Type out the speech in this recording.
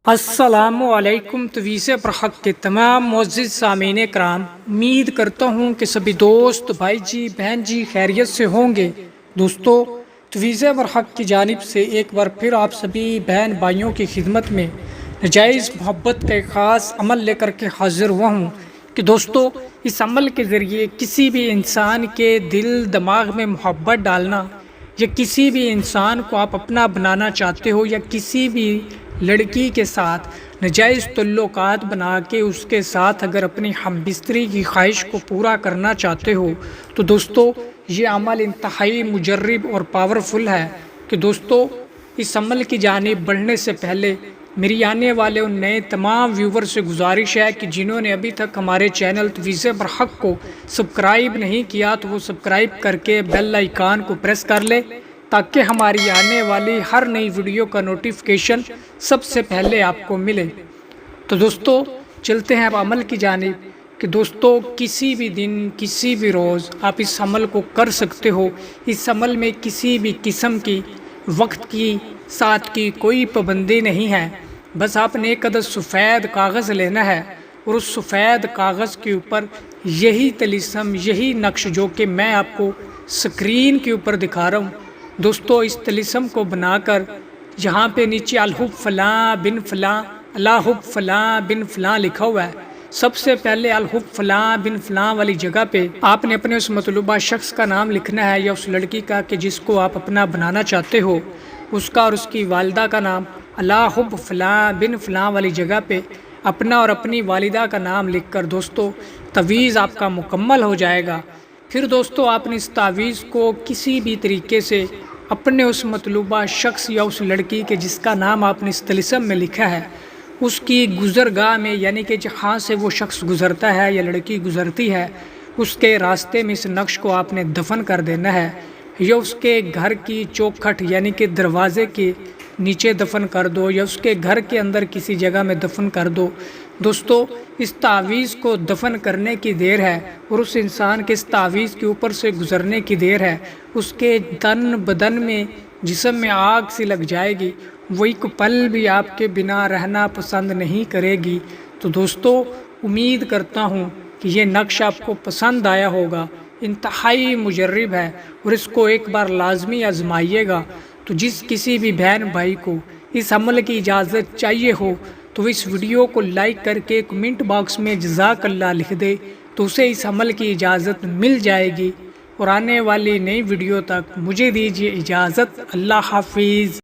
السلام علیکم تویز برحق کے تمام معزز سامعین کرام، امید کرتا ہوں کہ سبھی دوست بھائی جی بہن جی خیریت سے ہوں گے۔ دوستو، تویز برحق کی جانب سے ایک بار پھر آپ سبھی بہن بھائیوں کی خدمت میں نجائز محبت کا ایک خاص عمل لے کر کے حاضر ہوا ہوں کہ دوستو، اس عمل کے ذریعے کسی بھی انسان کے دل دماغ میں محبت ڈالنا، یا کسی بھی انسان کو آپ اپنا بنانا چاہتے ہو، یا کسی بھی لڑکی کے ساتھ ناجائز تعلقات بنا کے اس کے ساتھ اگر اپنی ہم بستری کی خواہش کو پورا کرنا چاہتے ہو، تو دوستو یہ عمل انتہائی مجرب اور پاورفل ہے کہ دوستو، اس عمل کی جانب بڑھنے سے پہلے میری آنے والے ان نئے تمام ویور سے گزارش ہے کہ جنہوں نے ابھی تک ہمارے چینل تویز برحق کو سبسکرائب نہیں کیا تو وہ سبسکرائب کر کے بیل آئیکن کو پریس کر لے، تاکہ ہماری آنے والی ہر نئی ویڈیو کا نوٹیفیکیشن سب سے پہلے آپ کو ملے۔ تو دوستو چلتے ہیں اب عمل کی جانب کہ دوستو، کسی بھی دن کسی بھی روز آپ اس عمل کو کر سکتے ہو۔ اس عمل میں کسی بھی قسم کی وقت کی ساتھ کی کوئی پابندی نہیں ہے۔ بس آپ نے ایک عدد سفید کاغذ لینا ہے، اور اس سفید کاغذ کے اوپر یہی طلسم، یہی نقش جو کہ میں آپ کو سکرین کے اوپر دکھا رہا ہوں، دوستو اس طلسم کو بنا کر یہاں پہ نیچے الحب فلاں بن فلاں، الحب فلاں بن فلاں لکھا ہوا ہے۔ سب سے پہلے الحب فلاں بن فلاں والی جگہ پہ آپ نے اپنے اس مطلوبہ شخص کا نام لکھنا ہے، یا اس لڑکی کا کہ جس کو آپ اپنا بنانا چاہتے ہو، اس کا اور اس کی والدہ کا نام الحب فلاں بن فلاں والی جگہ پہ اپنا اور اپنی والدہ کا نام لکھ کر دوستو تویز آپ کا مکمل ہو جائے گا۔ پھر دوستو آپ نے اس تعویذ کو کسی بھی طریقے سے اپنے اس مطلوبہ شخص یا اس لڑکی کے جس کا نام آپ نے اس طلسم میں لکھا ہے، اس کی گزرگاہ میں، یعنی کہ جہاں سے وہ شخص گزرتا ہے یا لڑکی گزرتی ہے، اس کے راستے میں اس نقش کو آپ نے دفن کر دینا ہے، یا اس کے گھر کی چوکھٹ یعنی کہ دروازے کے نیچے دفن کر دو، یا اس کے گھر کے اندر کسی جگہ میں دفن کر دو۔ دوستو اس تعویذ کو دفن کرنے کی دیر ہے، اور اس انسان کے اس تعویذ کے اوپر سے گزرنے کی دیر ہے، اس کے تن بدن میں جسم میں آگ سی لگ جائے گی، وہ ایک پل بھی آپ کے بنا رہنا پسند نہیں کرے گی۔ تو دوستو امید کرتا ہوں کہ یہ نقش آپ کو پسند آیا ہوگا، انتہائی مجرب ہے، اور اس کو ایک بار لازمی آزمائیے گا۔ تو جس کسی بھی بہن بھائی کو اس عمل کی اجازت چاہیے ہو تو اس ویڈیو کو لائک کر کے کمنٹ باکس میں جزاک اللہ لکھ دے، تو اسے اس عمل کی اجازت مل جائے گی۔ اور آنے والی نئی ویڈیو تک مجھے دیجیے اجازت۔ اللہ حافظ۔